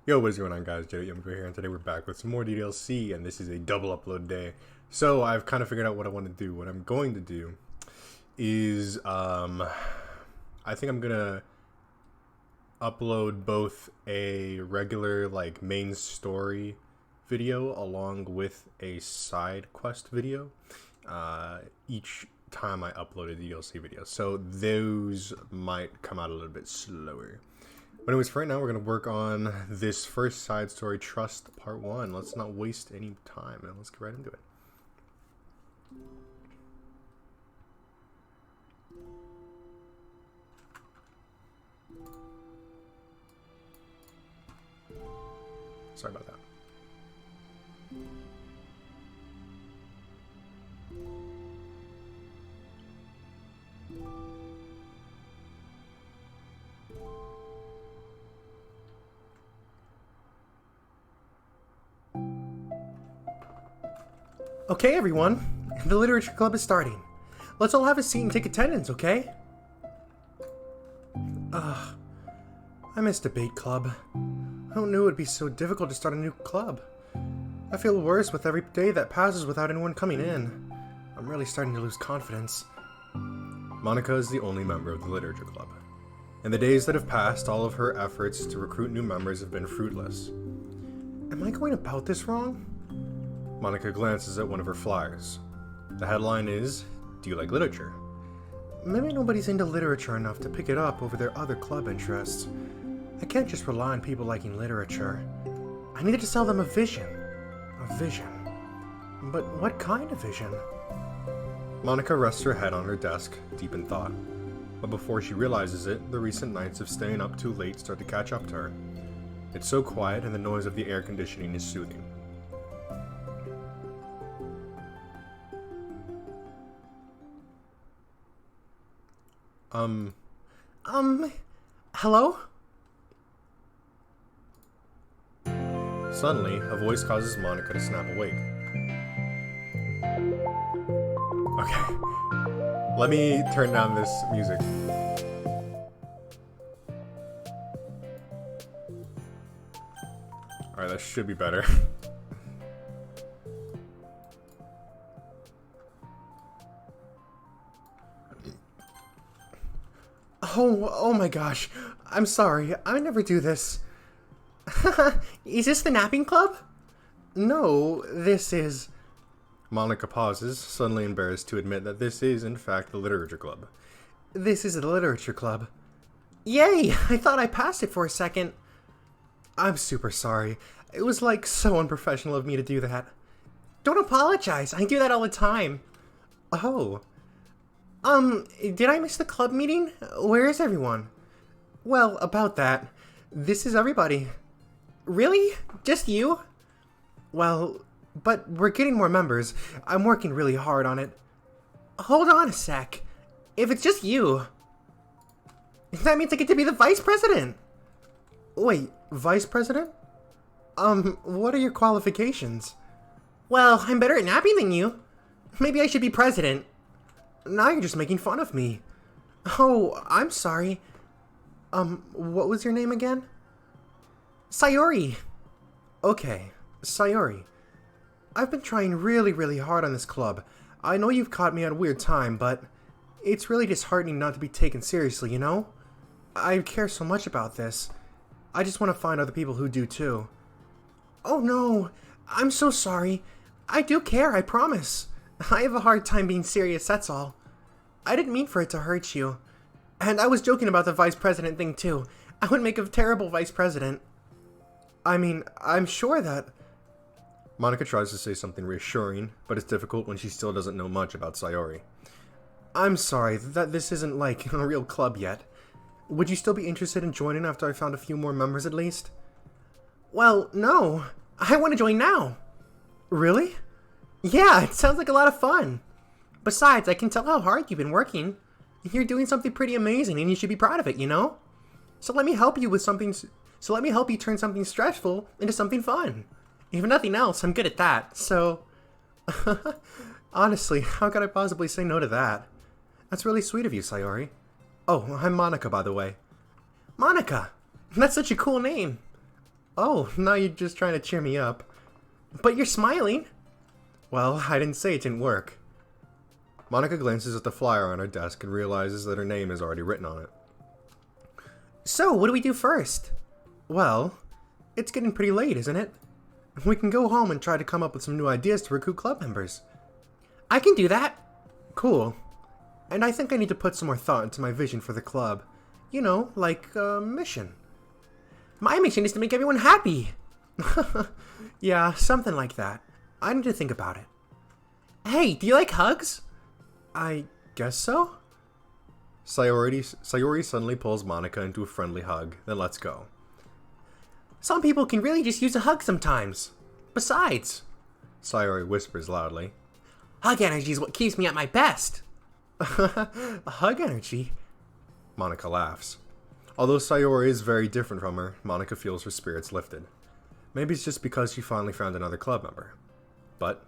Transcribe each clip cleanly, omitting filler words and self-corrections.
Yo, what is going on, guys? J.Yumeko here, and today we're back with some more DLC, and this is a double upload day. So I've kind of figured out what I want to do. What I'm going to do is, I think I'm gonna upload both a regular, like, main story video along with a side quest video, each time I upload a DLC video. So those might come out a little bit slower. But anyways, for right now, we're going to work on this first side story, Trust Part 1. Let's not waste any time, and let's get right into it. Sorry about that. Okay, everyone. The literature club is starting. Let's all have a seat and take attendance, okay? I missed debate club. Who knew it would be so difficult to start a new club? I feel worse with every day that passes without anyone coming in. I'm really starting to lose confidence. Monika is the only member of the literature club. In the days that have passed, all of her efforts to recruit new members have been fruitless. Am I going about this wrong? Monika glances at one of her flyers. The headline is, "Do you like literature?" Maybe nobody's into literature enough to pick it up over their other club interests. I can't just rely on people liking literature. I needed to sell them a vision. A vision. But what kind of vision? Monika rests her head on her desk, deep in thought. But before she realizes it, the recent nights of staying up too late start to catch up to her. It's so quiet and the noise of the air conditioning is soothing. Hello? Suddenly, a voice causes Monika to snap awake. Okay, let me turn down this music. Alright, that should be better. Oh my gosh. I'm sorry. I never do this. Is this the napping club? No, this is... Monika pauses, suddenly embarrassed to admit that this is, in fact, the literature club. This is the literature club. Yay! I thought I passed it for a second. I'm super sorry. It was, like, so unprofessional of me to do that. Don't apologize. I do that all the time. Oh. Did I miss the club meeting? Where is everyone? Well, about that. This is everybody. Really? Just you? Well, but we're getting more members. I'm working really hard on it. Hold on a sec. If it's just you, that means I get to be the vice president. Wait, vice president? What are your qualifications? Well, I'm better at napping than you. Maybe I should be president. Now you're just making fun of me. Oh, I'm sorry. What was your name again? Sayori. Okay, Sayori. I've been trying really hard on this club. I know you've caught me at a weird time, but it's really disheartening not to be taken seriously, you know? I care so much about this. I just want to find other people who do too. Oh no, I'm so sorry. I do care, I promise. I have a hard time being serious, that's all. I didn't mean for it to hurt you. And I was joking about the vice president thing too. I would make a terrible vice president. I mean, I'm sure that... Monika tries to say something reassuring, but it's difficult when she still doesn't know much about Sayori. I'm sorry, that this isn't like a real club yet. Would you still be interested in joining after I found a few more members at least? Well, no. I want to join now. Really? Yeah, it sounds like a lot of fun. Besides, I can tell how hard you've been working. You're doing something pretty amazing and you should be proud of it, you know? So let me help you turn something stressful into something fun. If nothing else, I'm good at that, so... Honestly, how could I possibly say no to that? That's really sweet of you, Sayori. Oh, I'm Monika, by the way. Monika! That's such a cool name. Oh, now you're just trying to cheer me up. But you're smiling. Well, I didn't say it didn't work. Monica glances at the flyer on her desk and realizes that her name is already written on it. So, what do we do first? Well, it's getting pretty late, isn't it? We can go home and try to come up with some new ideas to recruit club members. I can do that. Cool. And I think I need to put some more thought into my vision for the club. You know, like a mission. My mission is to make everyone happy. Yeah, something like that. I need to think about it. Hey, do you like hugs? I guess so. Sayori suddenly pulls Monica into a friendly hug, then lets go. Some people can really just use a hug sometimes. Besides, Sayori whispers loudly, hug energy is what keeps me at my best. Hug energy? Monica laughs. Although Sayori is very different from her, Monica feels her spirits lifted. Maybe it's just because she finally found another club member. But,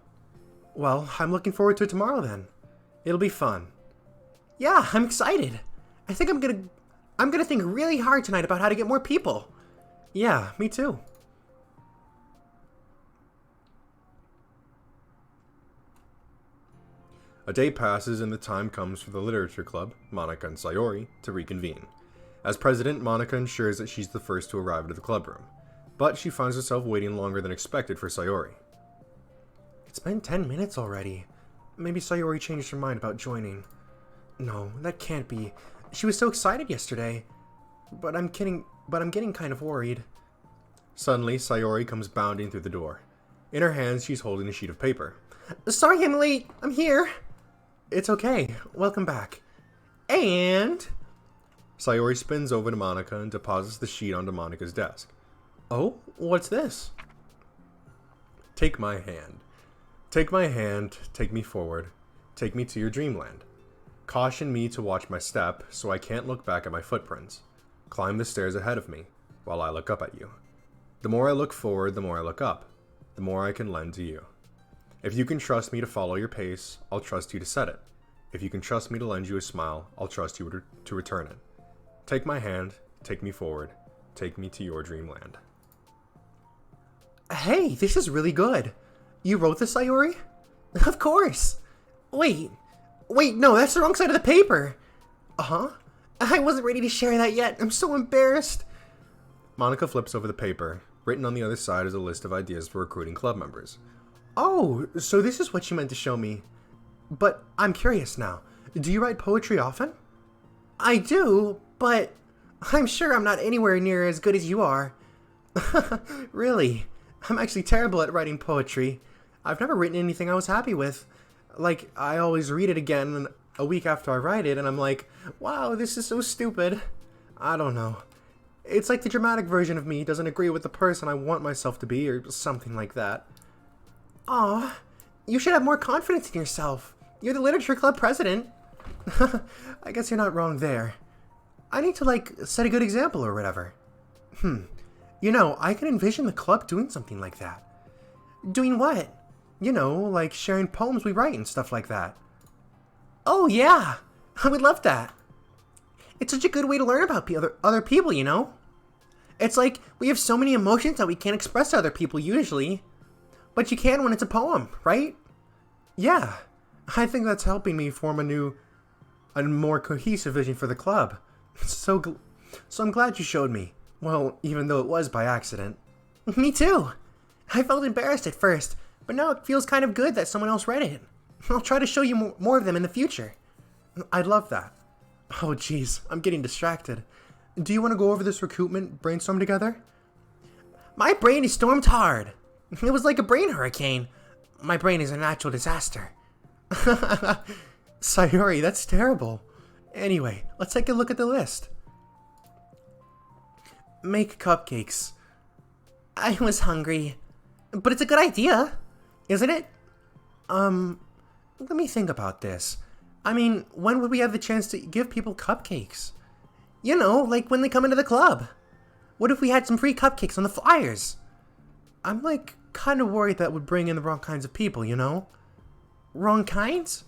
well, I'm looking forward to it tomorrow then. It'll be fun. Yeah, I'm excited. I think I'm gonna think really hard tonight about how to get more people. Yeah, me too. A day passes and the time comes for the literature club, Monica and Sayori, to reconvene. As president, Monica ensures that she's the first to arrive at the club room, but she finds herself waiting longer than expected for Sayori. It's been 10 minutes already. Maybe Sayori changed her mind about joining. No, that can't be. She was so excited yesterday. But I'm getting kind of worried. Suddenly, Sayori comes bounding through the door. In her hands, she's holding a sheet of paper. Sorry I'm late. I'm here. It's okay. Welcome back. And... Sayori spins over to Monica and deposits the sheet onto Monica's desk. Oh, what's this? Take my hand. Take my hand, take me forward. Take me to your dreamland. Caution me to watch my step so I can't look back at my footprints. Climb the stairs ahead of me while I look up at you. The more I look forward, the more I look up. The more I can lend to you. If you can trust me to follow your pace, I'll trust you to set it. If you can trust me to lend you a smile, I'll trust you to return it. Take my hand, take me forward, take me to your dreamland. Hey, this is really good. You wrote this, Sayori? Of course. Wait, no, that's the wrong side of the paper. Uh-huh. I wasn't ready to share that yet. I'm so embarrassed. Monica flips over the paper. Written on the other side is a list of ideas for recruiting club members. Oh, so this is what you meant to show me. But I'm curious now. Do you write poetry often? I do, but I'm sure I'm not anywhere near as good as you are. Really? I'm actually terrible at writing poetry. I've never written anything I was happy with. Like, I always read it again a week after I write it, and I'm like, wow, this is so stupid. I don't know. It's like the dramatic version of me doesn't agree with the person I want myself to be, or something like that. Aw, you should have more confidence in yourself. You're the literature club president. I guess you're not wrong there. I need to, like, set a good example or whatever. You know, I can envision the club doing something like that. Doing what? You know, like sharing poems we write and stuff like that. Oh, yeah. I would love that. It's such a good way to learn about other people, you know? It's like we have so many emotions that we can't express to other people usually. But you can when it's a poem, right? Yeah. I think that's helping me form a more cohesive vision for the club. So I'm glad you showed me. Well, even though it was by accident. Me too. I felt embarrassed at first, but now it feels kind of good that someone else read it. I'll try to show you more of them in the future. I'd love that. Oh jeez, I'm getting distracted. Do you want to go over this recruitment brainstorm together? My brain is stormed hard. It was like a brain hurricane. My brain is a natural disaster. Sayori, that's terrible. Anyway, let's take a look at the list. Make cupcakes. I was hungry. But it's a good idea, isn't it? Let me think about this. I mean, when would we have the chance to give people cupcakes? You know, like when they come into the club. What if we had some free cupcakes on the flyers? I'm like kind of worried that would bring in the wrong kinds of people, you know? Wrong kinds?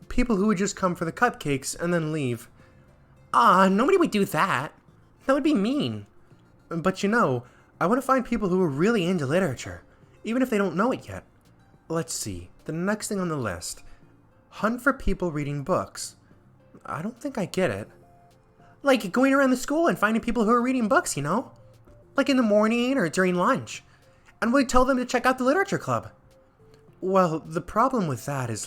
People who would just come for the cupcakes and then leave. Nobody would do that. That would be mean. But you know, I want to find people who are really into literature, even if they don't know it yet. Let's see, the next thing on the list. Hunt for people reading books. I don't think I get it. Like going around the school and finding people who are reading books, you know? Like in the morning or during lunch. And we tell them to check out the literature club. Well, the problem with that is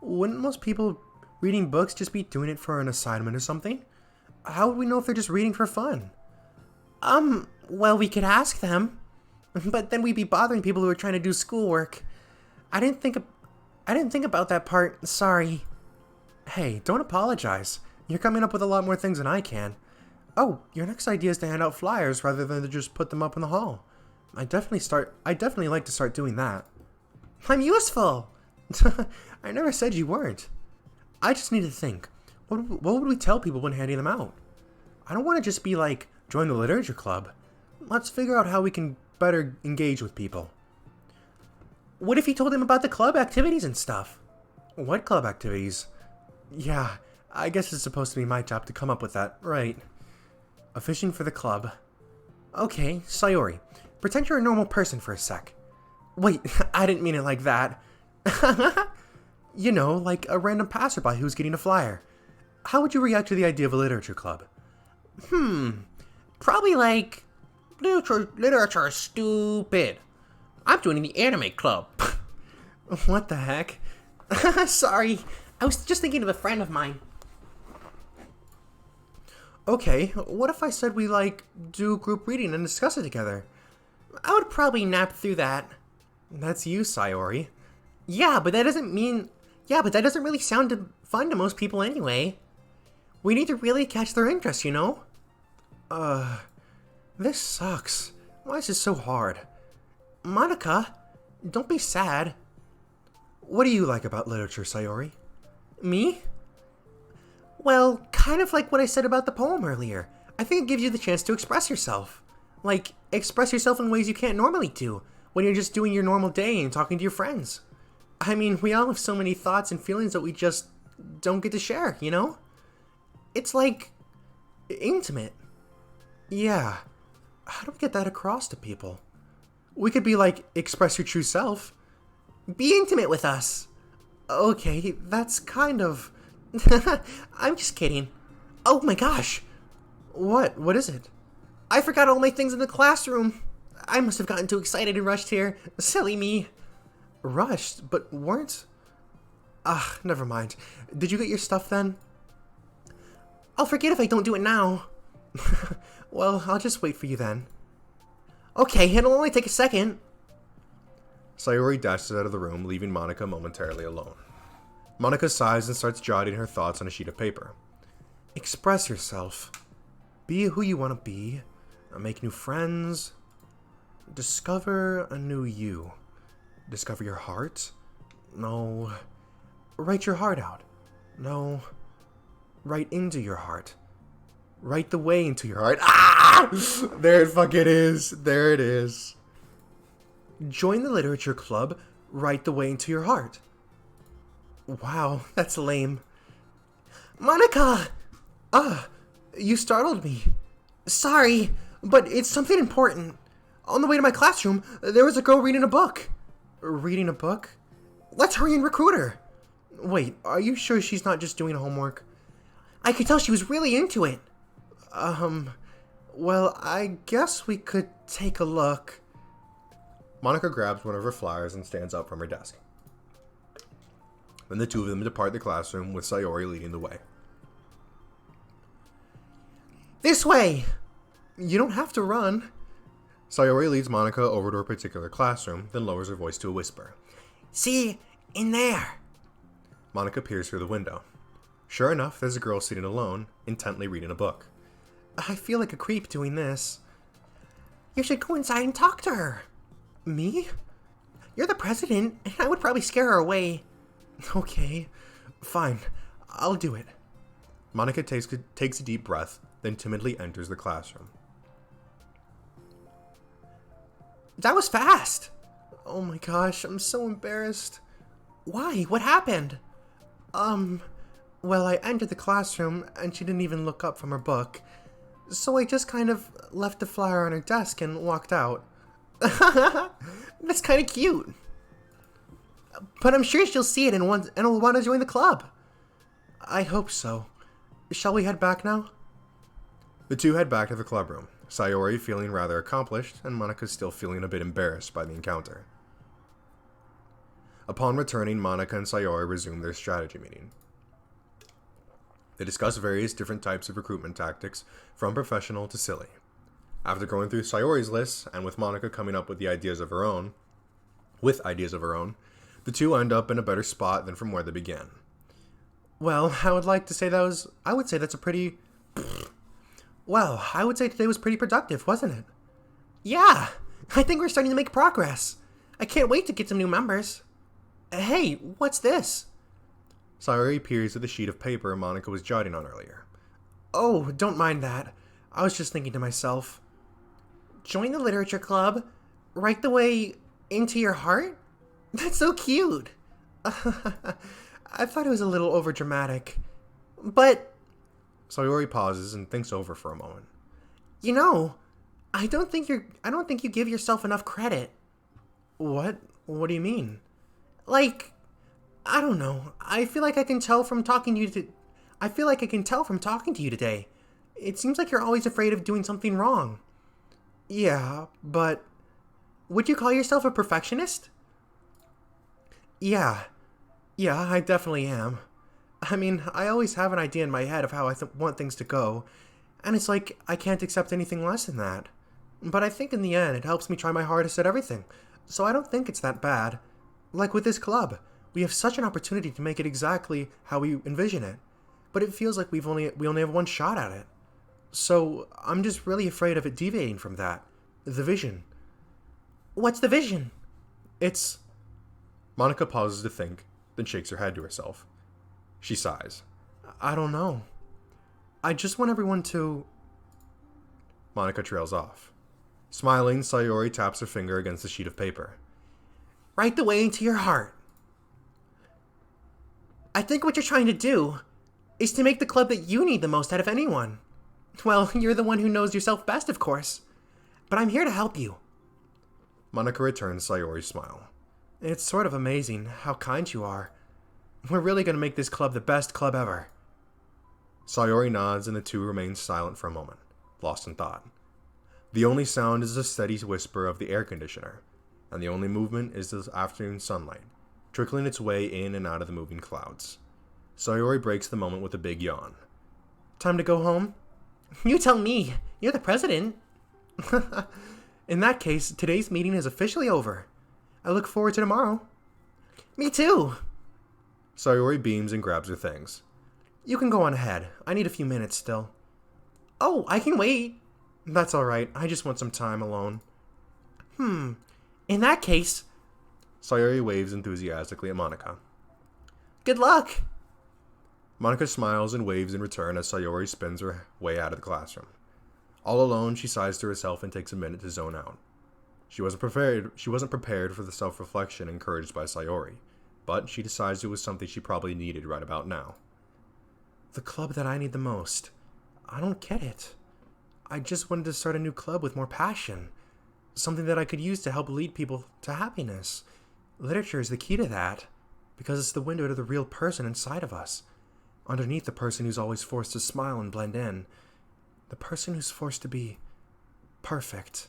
wouldn't most people reading books just be doing it for an assignment or something? How would we know if they're just reading for fun? Well, we could ask them. But then we'd be bothering people who are trying to do schoolwork. I didn't think about that part. Sorry. Hey, don't apologize. You're coming up with a lot more things than I can. Oh, your next idea is to hand out flyers rather than to just put them up in the hall. I definitely like to start doing that. I'm useful! I never said you weren't. I just need to think. What would we tell people when handing them out? I don't want to just be like, join the literature club. Let's figure out how we can better engage with people. What if you told them about the club activities and stuff? What club activities? Yeah, I guess it's supposed to be my job to come up with that, right? A fishing for the club. Okay, Sayori, pretend you're a normal person for a sec. Wait, I didn't mean it like that. You know, like a random passerby who's getting a flyer. How would you react to the idea of a literature club? Probably like, literature is stupid. I'm joining the anime club. What the heck? Sorry, I was just thinking of a friend of mine. Okay, what if I said we do group reading and discuss it together? I would probably nap through that. That's you, Sayori. Yeah, but that doesn't really sound fun to most people anyway. We need to really catch their interest, you know? This sucks. Why is this so hard? Monica, don't be sad. What do you like about literature, Sayori? Me? Well, kind of like what I said about the poem earlier. I think it gives you the chance to express yourself. Like, express yourself in ways you can't normally do when you're just doing your normal day and talking to your friends. I mean, we all have so many thoughts and feelings that we just don't get to share, you know? It's like, intimate. Yeah. How do we get that across to people? We could be like, express your true self. Be intimate with us. Okay, that's kind of... I'm just kidding. Oh my gosh. What? What is it? I forgot all my things in the classroom. I must have gotten too excited and rushed here. Silly me. Rushed? But weren't? Never mind. Did you get your stuff then? I'll forget if I don't do it now. Well, I'll just wait for you then. Okay, it'll only take a second. Sayori dashes out of the room, leaving Monica momentarily alone. Monica sighs and starts jotting her thoughts on a sheet of paper. Express yourself. Be who you want to be. Make new friends. Discover a new you. Discover your heart? No. Write your heart out. No. Write into your heart. Write the way into your heart. Ah! There it fucking is. There it is. Join the literature club. Write the way into your heart. Wow, that's lame. Monica! You startled me. Sorry, but it's something important. On the way to my classroom, there was a girl reading a book. Reading a book? Let's hurry and recruit her. Wait, are you sure she's not just doing homework? I could tell she was really into it. Well, I guess we could take a look. Monica grabs one of her flyers and stands up from her desk. Then the two of them depart the classroom, with Sayori leading the way. This way! You don't have to run. Sayori leads Monica over to her particular classroom, then lowers her voice to a whisper. See, in there! Monica peers through the window. Sure enough, there's a girl sitting alone, intently reading a book. I feel like a creep doing this. You should go inside and talk to her. Me? You're the president, and I would probably scare her away. Okay, fine. I'll do it. Monica takes a deep breath, then timidly enters the classroom. That was fast! Oh my gosh, I'm so embarrassed. Why? What happened? Well, I entered the classroom, and she didn't even look up from her book. So I just kind of left the flower on her desk and walked out. That's kind of cute. But I'm sure she'll see it and will want to join the club. I hope so. Shall we head back now? The two head back to the club room, Sayori feeling rather accomplished and Monika still feeling a bit embarrassed by the encounter. Upon returning, Monika and Sayori resume their strategy meeting. They discuss various different types of recruitment tactics, from professional to silly. After going through Sayori's list, and with Monika coming up with ideas of her own, the two end up in a better spot than from where they began. Well, I would say today was pretty productive, wasn't it? Yeah, I think we're starting to make progress. I can't wait to get some new members. Hey, what's this? Sayori peers at the sheet of paper Monika was jotting on earlier. Oh, don't mind that. I was just thinking to myself. Join the literature club? Right the way into your heart? That's so cute. I thought it was a little overdramatic. But... Sayori pauses and thinks over for a moment. You know, I don't think you give yourself enough credit. What? What do you mean? Like, I don't know. I feel like I can tell from talking to you today. It seems like you're always afraid of doing something wrong. Yeah, but would you call yourself a perfectionist? Yeah, I definitely am. I mean, I always have an idea in my head of how I want things to go, and it's like I can't accept anything less than that. But I think in the end, it helps me try my hardest at everything, so I don't think it's that bad. Like with this club, we have such an opportunity to make it exactly how we envision it, but it feels like we only have one shot at it. So I'm just really afraid of it deviating from that. The vision. What's the vision? It's... Monika pauses to think, then shakes her head to herself. She sighs. I don't know. I just want everyone to... Monika trails off. Smiling, Sayori taps her finger against the sheet of paper. Right the way into your heart. I think what you're trying to do is to make the club that you need the most out of anyone. Well, you're the one who knows yourself best, of course. But I'm here to help you. Monika returns Sayori's smile. It's sort of amazing how kind you are. We're really going to make this club the best club ever. Sayori nods and the two remain silent for a moment, lost in thought. The only sound is the steady whisper of the air conditioner, and the only movement is the afternoon sunlight, trickling its way in and out of the moving clouds. Sayori breaks the moment with a big yawn. Time to go home? You tell me. You're the president. In that case, today's meeting is officially over. I look forward to tomorrow. Me too. Sayori beams and grabs her things. You can go on ahead. I need a few minutes still. Oh, I can wait. That's alright. I just want some time alone. In that case... Sayori waves enthusiastically at Monika. Good luck! Monika smiles and waves in return as Sayori spins her way out of the classroom. All alone, she sighs to herself and takes a minute to zone out. She wasn't prepared for the self-reflection encouraged by Sayori, but she decides it was something she probably needed right about now. The club that I need the most. I don't get it. I just wanted to start a new club with more passion. Something that I could use to help lead people to happiness. Literature is the key to that, because it's the window to the real person inside of us. Underneath the person who's always forced to smile and blend in. The person who's forced to be perfect.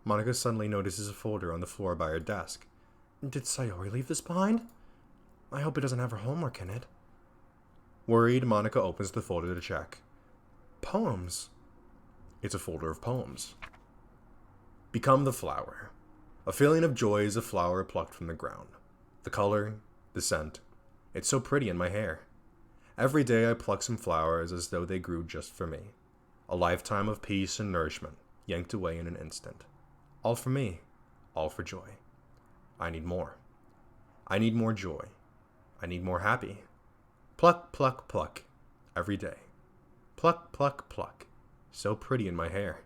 Monika suddenly notices a folder on the floor by her desk. Did Sayori leave this behind? I hope it doesn't have her homework in it. Worried, Monika opens the folder to check. Poems. It's a folder of poems. Become the flower. A feeling of joy as a flower plucked from the ground. The color, the scent. It's so pretty in my hair. Every day I pluck some flowers as though they grew just for me. A lifetime of peace and nourishment, yanked away in an instant. All for me, all for joy. I need more. I need more joy. I need more happy. Pluck, pluck, pluck, every day. Pluck, pluck, pluck, so pretty in my hair.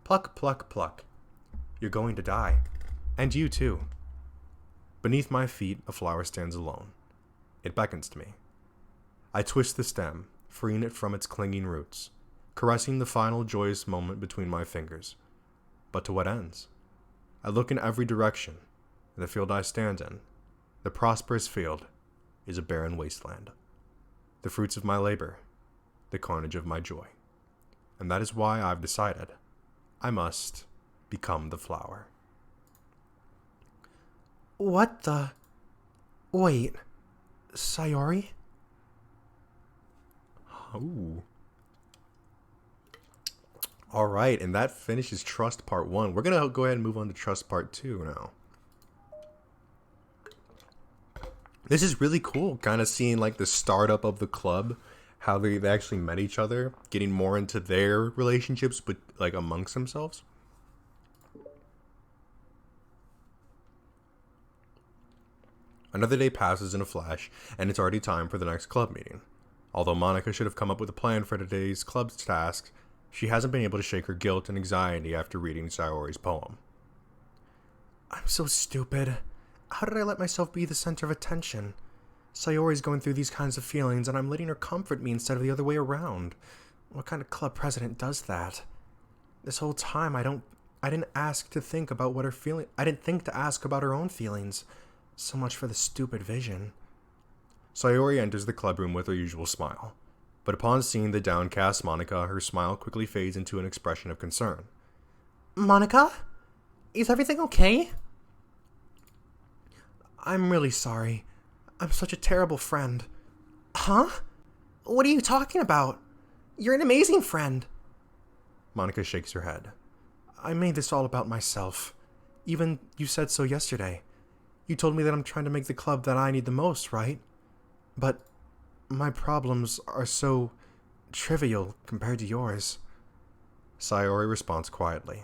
Pluck, pluck, pluck. You're going to die. And you too. Beneath my feet, a flower stands alone. It beckons to me. I twist the stem, freeing it from its clinging roots, caressing the final joyous moment between my fingers. But to what ends? I look in every direction, and the field I stand in, the prosperous field, is a barren wasteland. The fruits of my labor, the carnage of my joy. And that is why I've decided I must become the flower. What the... Wait. Sayori? Ooh. Alright, and that finishes Trust Part 1. We're going to go ahead and move on to Trust Part 2 now. This is really cool, kind of seeing like the startup of the club, how they actually met each other, getting more into their relationships, but like amongst themselves. Another day passes in a flash, and it's already time for the next club meeting. Although Monika should have come up with a plan for today's club's task, she hasn't been able to shake her guilt and anxiety after reading Sayori's poem. I'm so stupid. How did I let myself be the center of attention? Sayori's going through these kinds of feelings, and I'm letting her comfort me instead of the other way around. What kind of club president does that? This whole time, I didn't ask to think about what her feeling. I didn't think to ask about her own feelings. So much for the stupid vision. Sayori enters the clubroom with her usual smile, but upon seeing the downcast Monika, her smile quickly fades into an expression of concern. Monika? Is everything okay? I'm really sorry. I'm such a terrible friend. Huh? What are you talking about? You're an amazing friend. Monika shakes her head. I made this all about myself. Even you said so yesterday. You told me that I'm trying to make the club that I need the most, right? But my problems are so trivial compared to yours. Sayori responds quietly.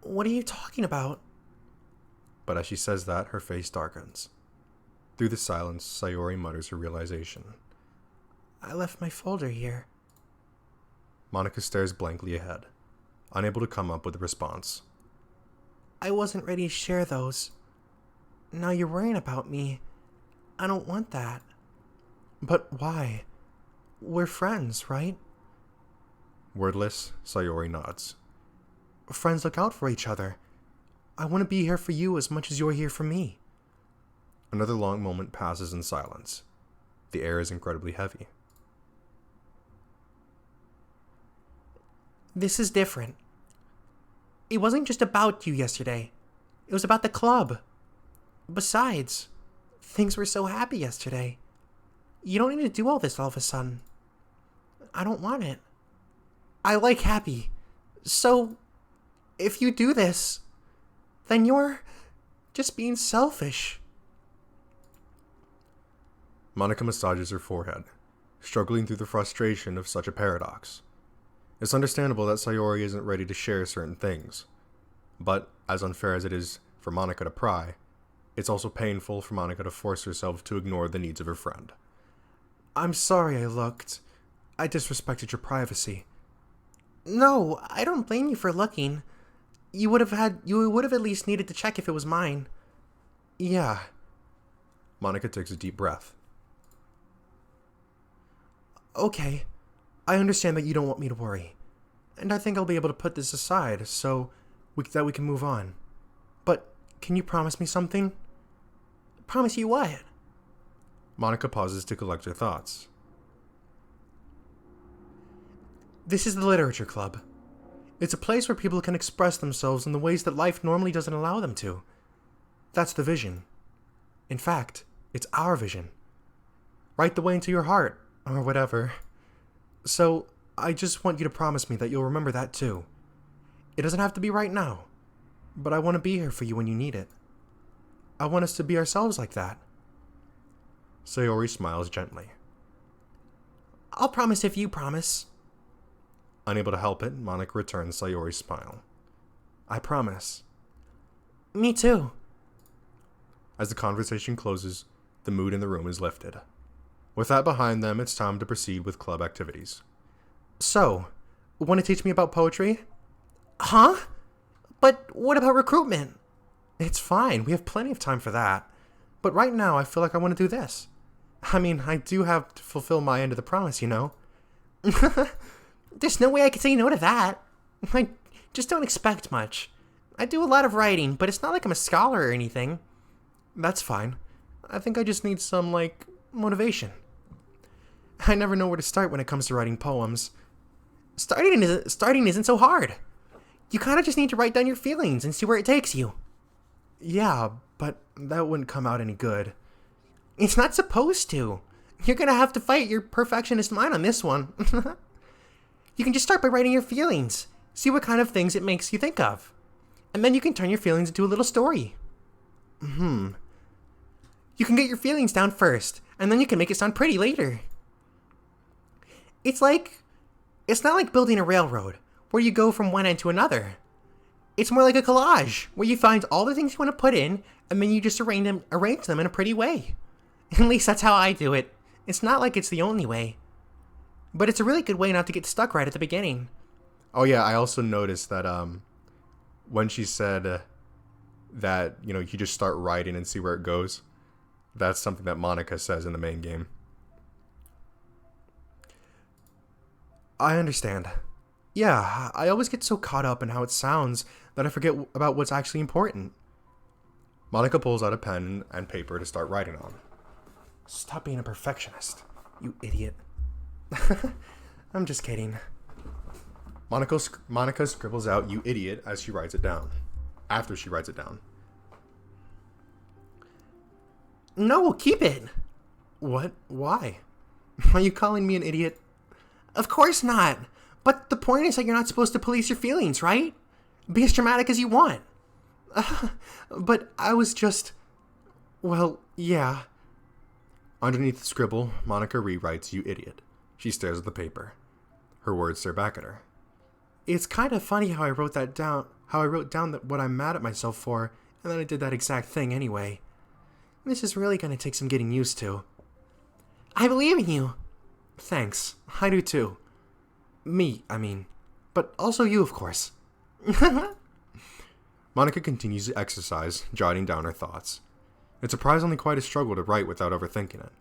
What are you talking about? But as she says that, her face darkens. Through the silence, Sayori mutters her realization. I left my folder here. Monika stares blankly ahead, unable to come up with a response. I wasn't ready to share those. Now you're worrying about me. I don't want that. But why? We're friends, right? Wordless, Sayori nods. Friends look out for each other. I want to be here for you as much as you're here for me. Another long moment passes in silence. The air is incredibly heavy. This is different. It wasn't just about you yesterday. It was about the club. Besides, things were so happy yesterday. You don't need to do all this all of a sudden. I don't want it. I like happy. So, if you do this, then you're just being selfish. Monika massages her forehead, struggling through the frustration of such a paradox. It's understandable that Sayori isn't ready to share certain things, but as unfair as it is for Monika to pry, it's also painful for Monika to force herself to ignore the needs of her friend. I'm sorry I looked. I disrespected your privacy. No, I don't blame you for looking. You would have at least needed to check if it was mine. Yeah. Monika takes a deep breath. Okay. I understand that you don't want me to worry. And I think I'll be able to put this aside so that we can move on. But can you promise me something? Promise you what? Monika pauses to collect her thoughts. This is the Literature Club. It's a place where people can express themselves in the ways that life normally doesn't allow them to. That's the vision. In fact, it's our vision. Right the way into your heart, or whatever. So, I just want you to promise me that you'll remember that too. It doesn't have to be right now, but I want to be here for you when you need it. I want us to be ourselves like that. Sayori smiles gently. I'll promise if you promise. Unable to help it, Monika returns Sayori's smile. I promise. Me too. As the conversation closes, the mood in the room is lifted. With that behind them, it's time to proceed with club activities. So, want to teach me about poetry? Huh? But what about recruitment? It's fine, we have plenty of time for that. But right now, I feel like I want to do this. I mean, I do have to fulfill my end of the promise, you know? There's no way I could say no to that. I just don't expect much. I do a lot of writing, but it's not like I'm a scholar or anything. That's fine. I think I just need some, motivation. I never know where to start when it comes to writing poems. Starting isn't so hard. You kind of just need to write down your feelings and see where it takes you. Yeah, but that wouldn't come out any good. It's not supposed to. You're gonna have to fight your perfectionist mind on this one. You can just start by writing your feelings. See what kind of things it makes you think of. And then you can turn your feelings into a little story. You can get your feelings down first, and then you can make it sound pretty later. It's not like building a railroad, where you go from one end to another. It's more like a collage, where you find all the things you want to put in, and then you just arrange them in a pretty way. At least that's how I do it. It's not like it's the only way. But it's a really good way not to get stuck right at the beginning. Oh yeah, I also noticed that when she said that, you just start writing and see where it goes, that's something that Monica says in the main game. I understand. Yeah, I always get so caught up in how it sounds that I forget about what's actually important. Monica pulls out a pen and paper to start writing on. Stop being a perfectionist, you idiot. I'm just kidding. Monica scribbles out "you idiot" as she writes it down. After she writes it down. No, keep it. What? Why? Are you calling me an idiot? Of course not. But the point is that you're not supposed to police your feelings, right? Be as dramatic as you want. But I was just... Well, yeah. Underneath the scribble, Monica rewrites "you idiot." She stares at the paper. Her words stare back at her. It's kind of funny how I wrote down what I'm mad at myself for, and then I did that exact thing anyway. This is really going to take some getting used to. I believe in you. Thanks. I do too. Me, I mean. But also you, of course. Monica continues to exercise, jotting down her thoughts. It's surprisingly quite a struggle to write without overthinking it.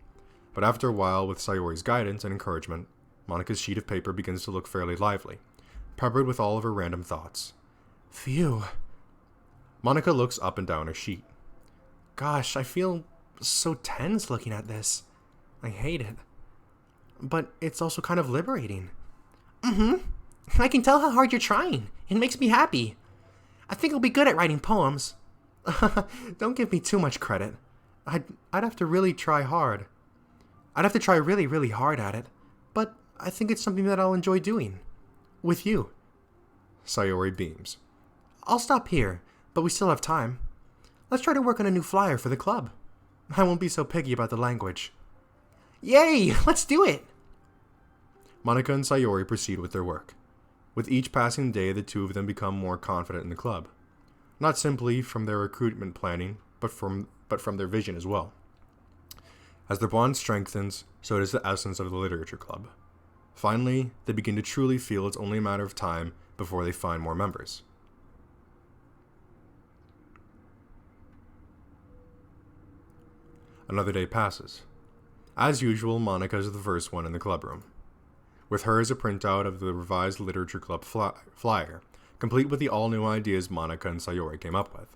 But after a while, with Sayori's guidance and encouragement, Monica's sheet of paper begins to look fairly lively, peppered with all of her random thoughts. Phew. Monica looks up and down her sheet. Gosh, I feel so tense looking at this. I hate it. But it's also kind of liberating. I can tell how hard you're trying. It makes me happy. I think I'll be good at writing poems. Don't give me too much credit. I'd have to really try hard. I'd have to try really, really hard at it. But I think it's something that I'll enjoy doing. With you. Sayori beams. I'll stop here, but we still have time. Let's try to work on a new flyer for the club. I won't be so picky about the language. Yay! Let's do it! Monica and Sayori proceed with their work. With each passing day, the two of them become more confident in the club. Not simply from their recruitment planning, but from their vision as well. As their bond strengthens, so does the essence of the literature club. Finally, they begin to truly feel it's only a matter of time before they find more members. Another day passes. As usual, Monica is the first one in the clubroom. With her is a printout of the revised literature club flyer, complete with the all-new ideas Monica and Sayori came up with.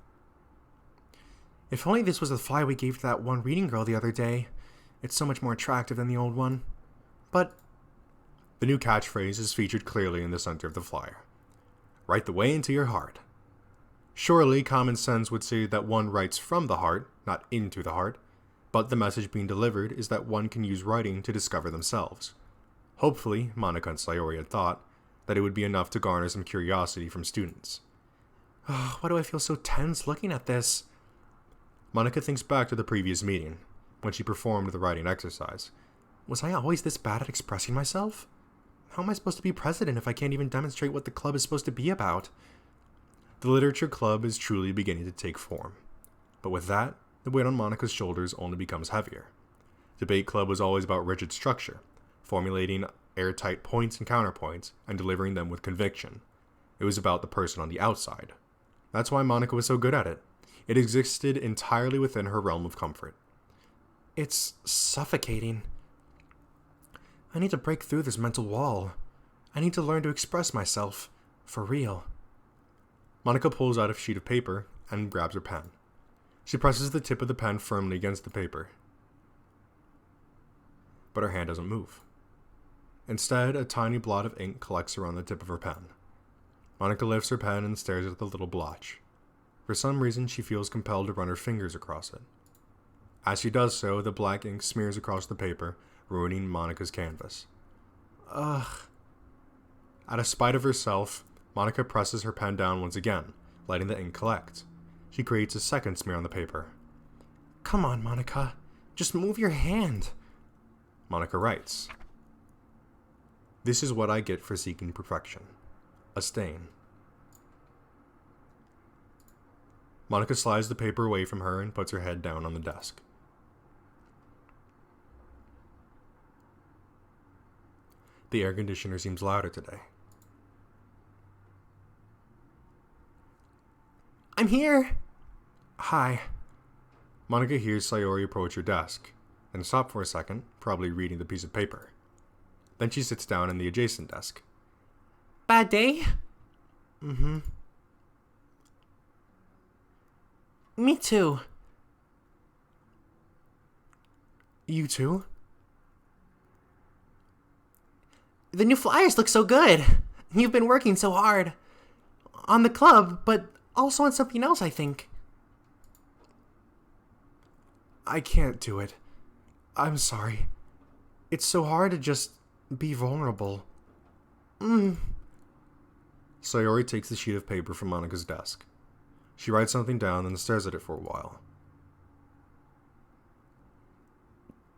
If only this was the flyer we gave to that one reading girl the other day. It's so much more attractive than the old one. But the new catchphrase is featured clearly in the center of the flyer. Write the way into your heart. Surely common sense would say that one writes from the heart, not into the heart, but the message being delivered is that one can use writing to discover themselves. Hopefully, Monica and Sayori had thought that it would be enough to garner some curiosity from students. Why do I feel so tense looking at this? Monica thinks back to the previous meeting, when she performed the writing exercise. Was I always this bad at expressing myself? How am I supposed to be president if I can't even demonstrate what the club is supposed to be about? The literature club is truly beginning to take form. But with that, the weight on Monica's shoulders only becomes heavier. Debate club was always about rigid structure, formulating airtight points and counterpoints, and delivering them with conviction. It was about the person on the outside. That's why Monica was so good at it. It existed entirely within her realm of comfort. It's suffocating. I need to break through this mental wall. I need to learn to express myself. For real. Monica pulls out a sheet of paper and grabs her pen. She presses the tip of the pen firmly against the paper. But her hand doesn't move. Instead, a tiny blot of ink collects around the tip of her pen. Monica lifts her pen and stares at the little blotch. For some reason, she feels compelled to run her fingers across it. As she does so, the black ink smears across the paper, ruining Monica's canvas. Ugh. Out of spite of herself, Monica presses her pen down once again, letting the ink collect. She creates a second smear on the paper. Come on, Monica. Just move your hand. Monica writes, "This is what I get for seeking perfection. A stain." Monica slides the paper away from her and puts her head down on the desk. The air conditioner seems louder today. I'm here! Hi. Monica hears Sayori approach her desk, and stop for a second, probably reading the piece of paper. Then she sits down in the adjacent desk. Bad day? Mm-hmm. Me too. You too? The new flyers look so good. You've been working so hard. On the club, but also on something else, I think. I can't do it. I'm sorry. It's so hard to just be vulnerable. Sayori takes the sheet of paper from Monica's desk. She writes something down and stares at it for a while.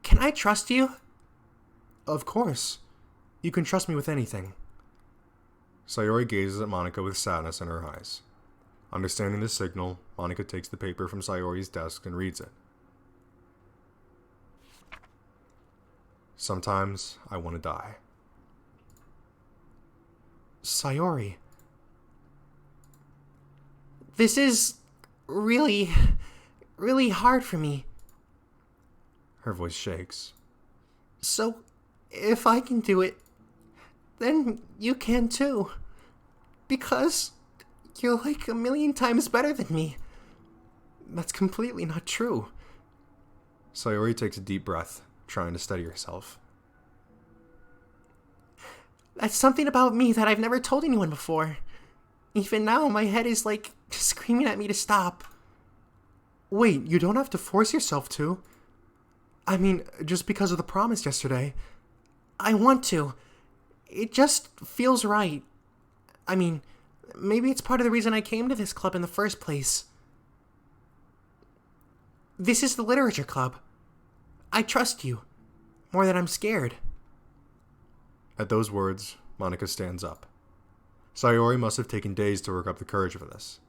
Can I trust you? Of course. You can trust me with anything. Sayori gazes at Monica with sadness in her eyes. Understanding the signal, Monica takes the paper from Sayori's desk and reads it. Sometimes I want to die. Sayori. This is really hard for me. Her voice shakes. So, if I can do it, then you can too. Because you're like a million times better than me. That's completely not true. Sayori takes a deep breath, trying to steady herself. That's something about me that I've never told anyone before. Even now, my head is like screaming at me to stop. Wait, you don't have to force yourself to. I mean, just because of the promise yesterday. I want to. It just feels right. I mean, maybe it's part of the reason I came to this club in the first place. This is the literature club. I trust you. More than I'm scared. At those words, Monica stands up. Sayori must have taken days to work up the courage for this.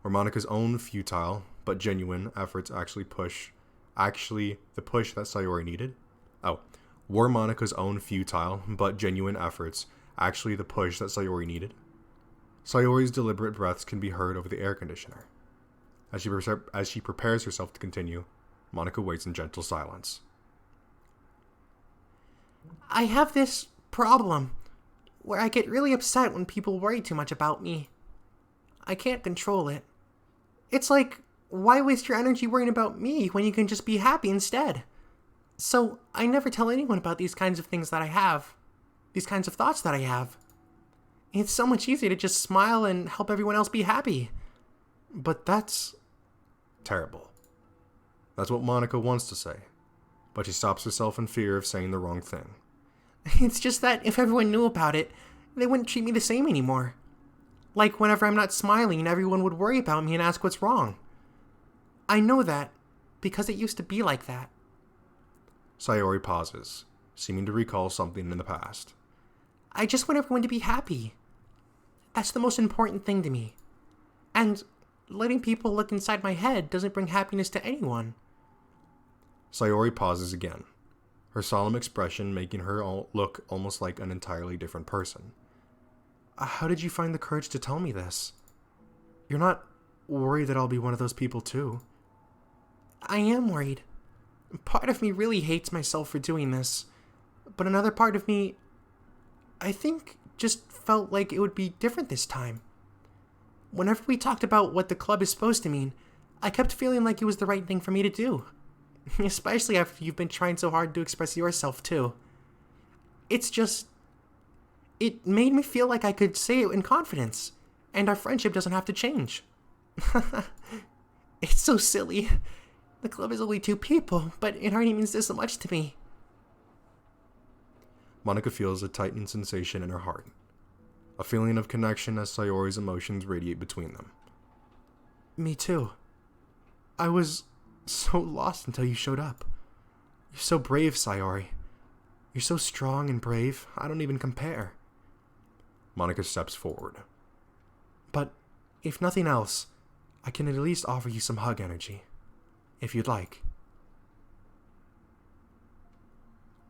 Were Monica's own futile, but genuine efforts the push that Sayori needed? Were Monica's own futile, but genuine efforts actually the push that Sayori needed? Sayori's deliberate breaths can be heard over the air conditioner. As she prepares herself to continue, Monica waits in gentle silence. I have this problem where I get really upset when people worry too much about me. I can't control it. It's like, why waste your energy worrying about me when you can just be happy instead? So I never tell anyone about these kinds of things that I have. These kinds of thoughts that I have. It's so much easier to just smile and help everyone else be happy. But that's terrible. That's what Monica wants to say. But she stops herself in fear of saying the wrong thing. It's just that if everyone knew about it, they wouldn't treat me the same anymore. Like whenever I'm not smiling, everyone would worry about me and ask what's wrong. I know that, because it used to be like that. Sayori pauses, seeming to recall something in the past. I just want everyone to be happy. That's the most important thing to me. And letting people look inside my head doesn't bring happiness to anyone. Sayori pauses again, her solemn expression making her look almost like an entirely different person. How did you find the courage to tell me this? You're not worried that I'll be one of those people too? I am worried. Part of me really hates myself for doing this, but another part of me, I think, just felt like it would be different this time. Whenever we talked about what the club is supposed to mean, I kept feeling like it was the right thing for me to do. Especially after you've been trying so hard to express yourself, too. It made me feel like I could say it in confidence, and our friendship doesn't have to change. It's so silly. The club is only 2 people, but it already means this so much to me. Monika feels a tightening sensation in her heart. A feeling of connection as Sayori's emotions radiate between them. Me too. I was so lost until you showed up. You're so brave, Sayori. You're so strong and brave, I don't even compare. Monika steps forward. But, if nothing else, I can at least offer you some hug energy. If you'd like.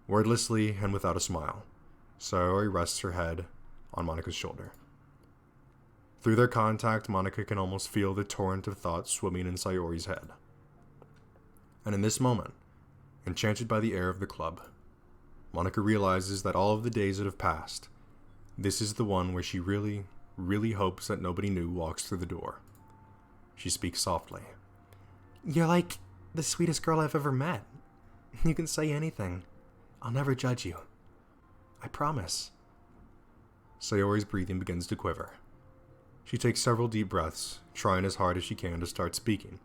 Wordlessly and without a smile, Sayori rests her head on Monika's shoulder. Through their contact, Monika can almost feel the torrent of thoughts swimming in Sayori's head. And in this moment, enchanted by the air of the club, Monika realizes that all of the days that have passed, this is the one where she really, really hopes that nobody new walks through the door. She speaks softly. You're like the sweetest girl I've ever met. You can say anything. I'll never judge you. I promise. Sayori's breathing begins to quiver. She takes several deep breaths, trying as hard as she can to start speaking,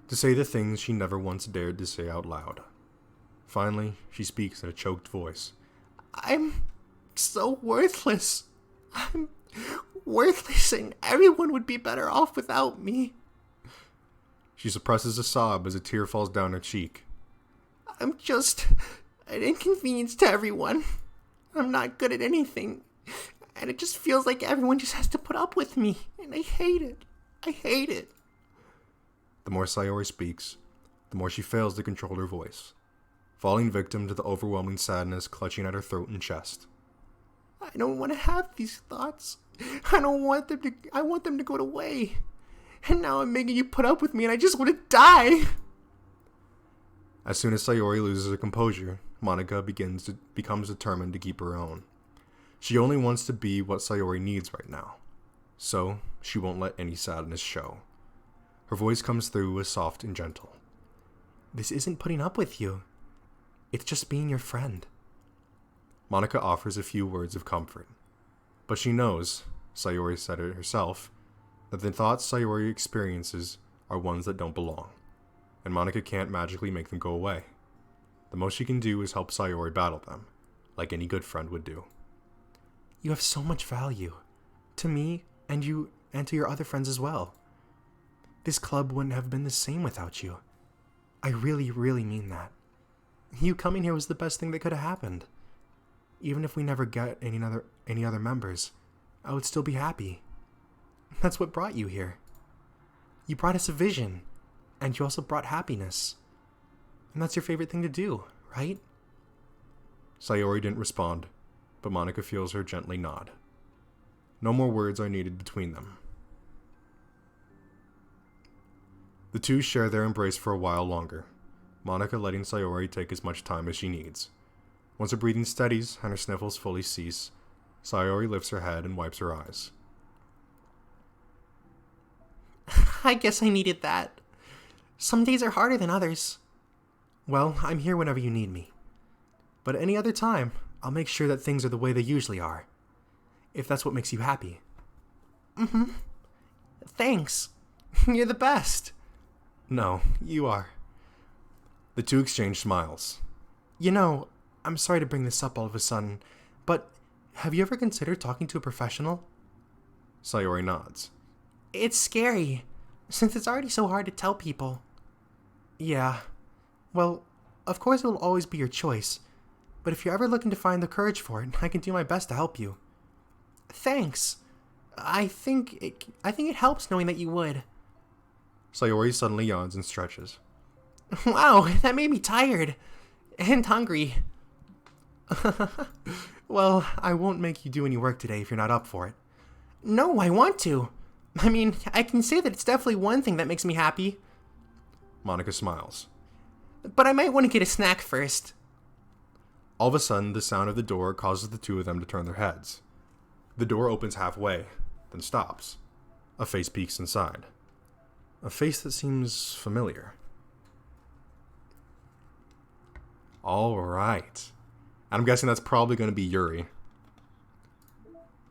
to say the things she never once dared to say out loud. Finally, she speaks in a choked voice. I'm so worthless. I'm worthless, and everyone would be better off without me. She suppresses a sob as a tear falls down her cheek. I'm just an inconvenience to everyone. I'm not good at anything. And it just feels like everyone just has to put up with me. And I hate it. I hate it. The more Sayori speaks, the more she fails to control her voice, falling victim to the overwhelming sadness clutching at her throat and chest. I don't want to have these thoughts. I want them to go away. And now I'm making you put up with me and I just want to die. As soon as Sayori loses her composure, Monika becomes determined to keep her own. She only wants to be what Sayori needs right now, so she won't let any sadness show. Her voice comes through as soft and gentle. This isn't putting up with you. It's just being your friend. Monika offers a few words of comfort, but she knows, Sayori said it herself, that the thoughts Sayori experiences are ones that don't belong, and Monika can't magically make them go away. The most she can do is help Sayori battle them, like any good friend would do. You have so much value, to me, and to your other friends as well. This club wouldn't have been the same without you. I really, really mean that. You coming here was the best thing that could have happened. Even if we never get any other members, I would still be happy. That's what brought you here. You brought us a vision, and you also brought happiness. And that's your favorite thing to do, right? Sayori didn't respond, but Monika feels her gently nod. No more words are needed between them. The two share their embrace for a while longer, Monika letting Sayori take as much time as she needs. Once her breathing steadies and her sniffles fully cease, Sayori lifts her head and wipes her eyes. I guess I needed that. Some days are harder than others. Well, I'm here whenever you need me. But any other time, I'll make sure that things are the way they usually are. If that's what makes you happy. Mm-hmm. Thanks. You're the best. No, you are. The two exchange smiles. You know, I'm sorry to bring this up all of a sudden, but have you ever considered talking to a professional? Sayori nods. It's scary, since it's already so hard to tell people. Yeah. Well, of course it will always be your choice, but if you're ever looking to find the courage for it, I can do my best to help you. Thanks. I think it helps knowing that you would. Sayori suddenly yawns and stretches. Wow, that made me tired. And hungry. Well, I won't make you do any work today if you're not up for it. No, I want to. I mean, I can say that it's definitely one thing that makes me happy. Monika smiles. but I might want to get a snack first. All of a sudden, the sound of the door causes the two of them to turn their heads. The door opens halfway, then stops. A face peeks inside. A face that seems familiar. Alright. I'm guessing that's probably going to be Yuri.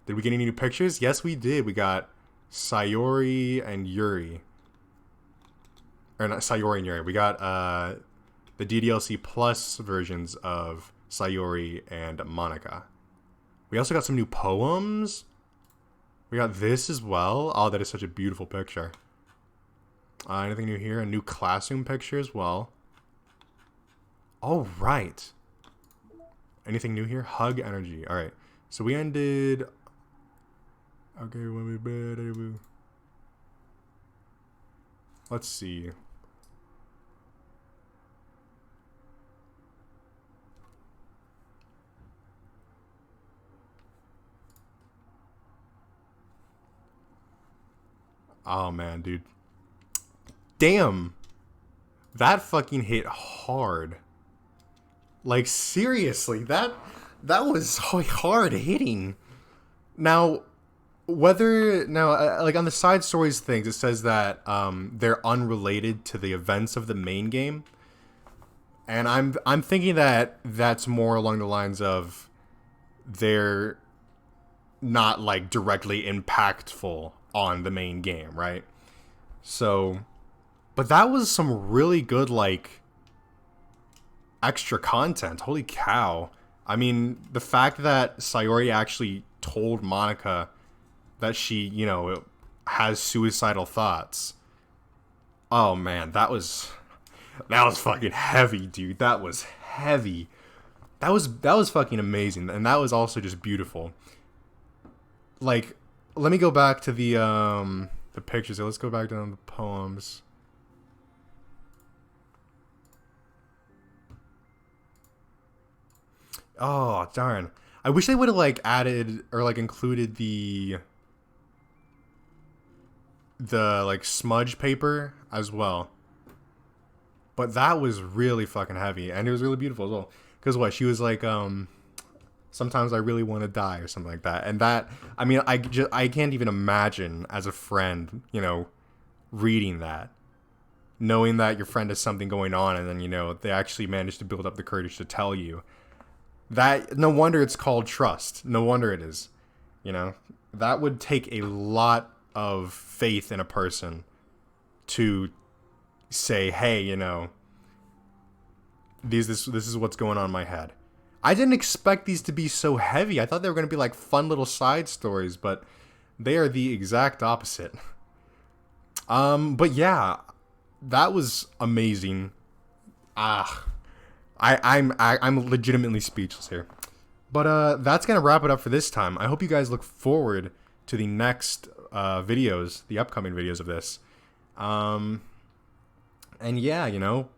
Did we get any new pictures? Yes, we did. We got Sayori and Yuri. Or not Sayori and Yuri. We got the DDLC Plus versions of Sayori and Monica. We also got some new poems. We got this as well. Oh, that is such a beautiful picture. Anything new here? A new classroom picture as well. All right. Anything new here? Hug energy. All right. So we ended. Okay, when we bed. Let's see. Oh man, dude. Damn. That fucking hit hard. Like seriously, that was so hard hitting. Now, like on the side stories things, it says that they're unrelated to the events of the main game, and I'm thinking that that's more along the lines of they're not like directly impactful on the main game, right? So, but that was some really good like extra content. Holy cow. I mean, the fact that Sayori actually told Monica that she, you know, has suicidal thoughts. Oh man, that was fucking heavy, dude. That was heavy. That was fucking amazing, and that was also just beautiful. Like, let me go back to the pictures. Let's go back down the poems. Oh, darn. I wish they would have like added or like included the like smudge paper as well. But that was really fucking heavy, and it was really beautiful as well. Cuz what, she was like sometimes I really want to die or something like that. And that, I mean, I can't even imagine as a friend, you know, reading that, knowing that your friend has something going on, and then, you know, they actually managed to build up the courage to tell you. That, no wonder it's called trust. No wonder it is. You know, that would take a lot of faith in a person to say, hey, you know, this is what's going on in my head. I didn't expect these to be so heavy. I thought they were going to be like fun little side stories, but they are the exact opposite. But yeah, that was amazing. I'm legitimately speechless here. But that's gonna wrap it up for this time. I hope you guys look forward to the next videos, the upcoming videos of this. And yeah, you know.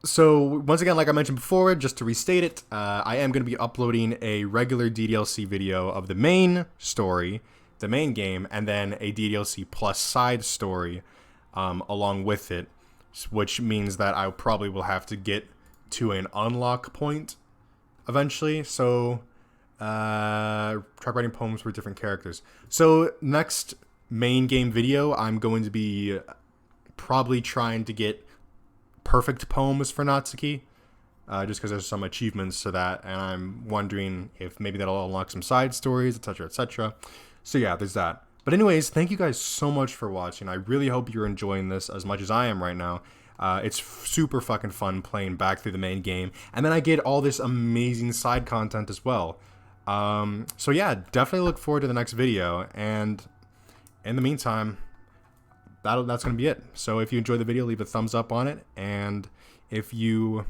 So once again, like I mentioned before, just to restate it, I am gonna be uploading a regular DDLC video of the main story, the main game, and then a DDLC plus side story along with it, which means that I probably will have to get to an unlock point eventually. So try writing poems for different characters. So next main game video, I'm going to be probably trying to get perfect poems for Natsuki, just because there's some achievements to that, and I'm wondering if maybe that'll unlock some side stories, etc, etc. So yeah, there's that. But anyways, thank you guys so much for watching. I really hope you're enjoying this as much as I am right now. It's super fucking fun playing back through the main game, and then I get all this amazing side content as well. So yeah, definitely look forward to the next video, and in the meantime, that's going to be it. So if you enjoyed the video, leave a thumbs up on it, and if you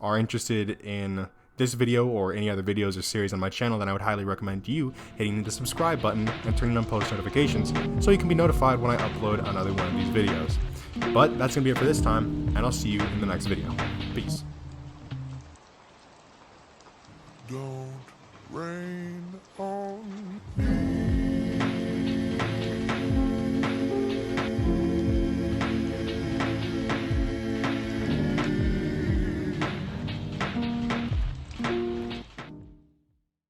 are interested in this video or any other videos or series on my channel, then I would highly recommend you hitting the subscribe button and turning on post notifications so you can be notified when I upload another one of these videos. But that's going to be it for this time, and I'll see you in the next video. Peace. Don't rain on me.